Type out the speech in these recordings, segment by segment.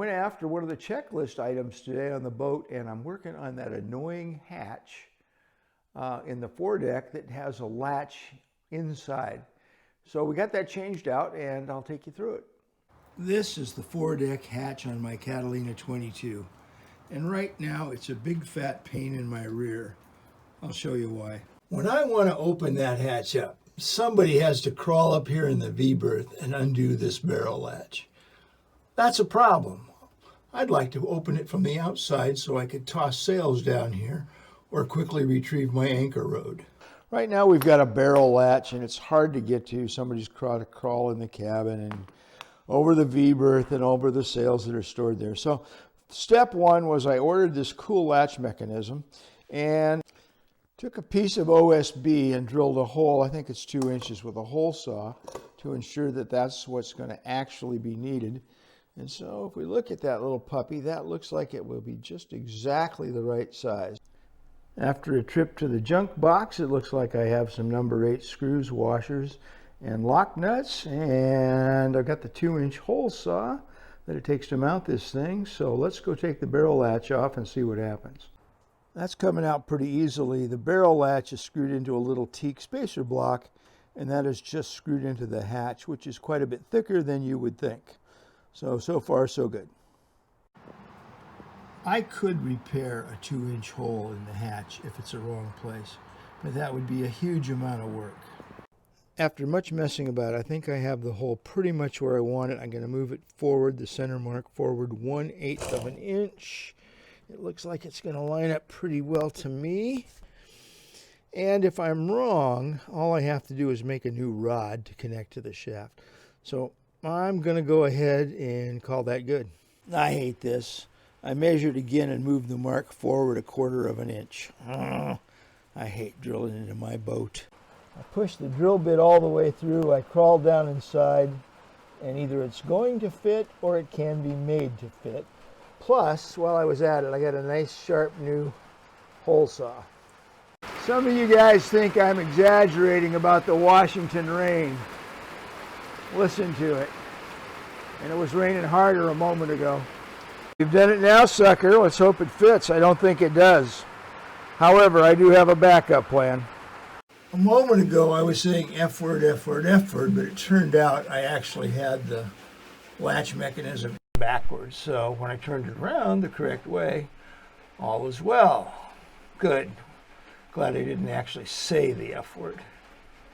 went after one of the checklist items today on the boat, and I'm working on that annoying hatch in the foredeck that has a latch inside. So we got that changed out, and I'll take you through it. This is the foredeck hatch on my Catalina 22. And right now it's a big fat pain in my rear. I'll show you why. When I want to open that hatch up, somebody has to crawl up here in the V-berth and undo this barrel latch. That's a problem. I'd like to open it from the outside so I could toss sails down here or quickly retrieve my anchor rod. Right now we've got a barrel latch and it's hard to get to. Somebody's got to crawl in the cabin and over the V-berth and over the sails that are stored there. So step one was I ordered this cool latch mechanism and took a piece of OSB and drilled a hole, I think it's 2 inches, with a hole saw to ensure that that's what's going to actually be needed. And so if we look at that little puppy, that looks like it will be just exactly the right size. After a trip to the junk box, it looks like I have some number 8 screws, washers, and lock nuts. And I've got the 2-inch hole saw that it takes to mount this thing. So let's go take the barrel latch off and see what happens. That's coming out pretty easily. The barrel latch is screwed into a little teak spacer block, and that is just screwed into the hatch, which is quite a bit thicker than you would think. So far, so good. I could repair a 2-inch hole in the hatch if it's the wrong place, but that would be a huge amount of work. After much messing about, I think I have the hole pretty much where I want it. I'm going to move it forward, the center mark forward 1/8 of an inch. It looks like it's going to line up pretty well to me. And if I'm wrong, all I have to do is make a new rod to connect to the shaft. So I'm going to go ahead and call that good. I hate this. I measured again and moved the mark forward 1/4 of an inch. I hate drilling into my boat. I pushed the drill bit all the way through. I crawled down inside, and either it's going to fit or it can be made to fit. Plus, while I was at it, I got a nice sharp new hole saw. Some of you guys think I'm exaggerating about the Washington rain. Listen to it. And it was raining harder a moment ago. You've done it now, sucker. Let's hope it fits. I don't think it does. However, I do have a backup plan. A moment ago, I was saying F word, F word, F word, but it turned out I actually had the latch mechanism backwards. So when I turned it around the correct way, all was well. Good. Glad I didn't actually say the F word.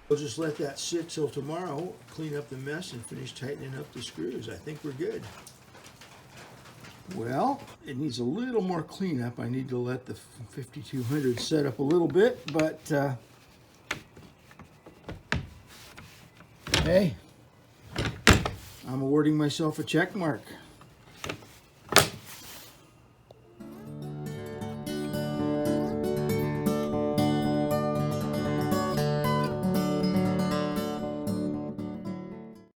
We'll just let that sit till tomorrow, clean up the mess, and finish tightening up the screws. I think we're good. Well, it needs a little more cleanup. I need to let the 5200 set up a little bit, but hey, I'm awarding myself a check mark.